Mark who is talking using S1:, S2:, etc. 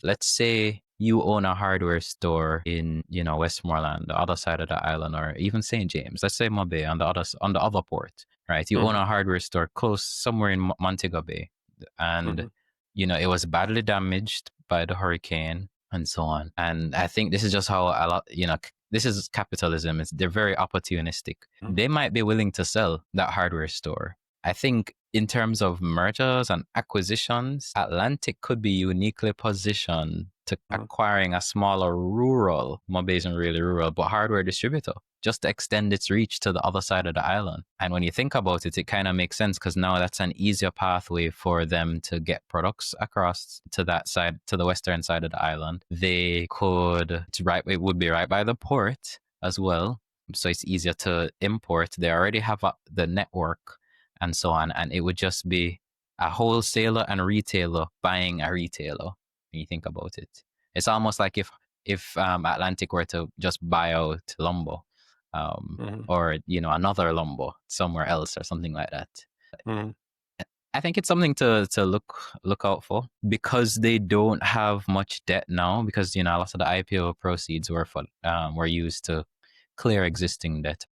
S1: let's say you own a hardware store in, Westmoreland, the other side of the island, or even St. James. Let's say Mobay on the other port, right? You own
S2: Mhm.
S1: a hardware store close somewhere in Montego Bay, and
S2: Mhm.
S1: it was badly damaged by the hurricane and so on. And I think this is just how a lot, this is capitalism. They're very opportunistic.
S2: Mhm.
S1: They might be willing to sell that hardware store. I think in terms of mergers and acquisitions, Atlantic could be uniquely positioned to
S2: Mhm.
S1: acquiring a smaller rural, Mobay isn't really rural, but hardware distributor, just to extend its reach to the other side of the island. And when you think about it, it kind of makes sense because now that's an easier pathway for them to get products across to that side, to the western side of the island. It would be right by the port as well. So it's easier to import. They already have the network and so on. And it would just be a wholesaler and retailer buying a retailer when you think about it. It's almost like if Atlantic were to just buy out Lumbo,
S2: Mhm.
S1: or another Lumbo somewhere else or something like that.
S2: Mhm.
S1: I think it's something to look out for because they don't have much debt now because a lot of the IPO proceeds were used to clear existing debt.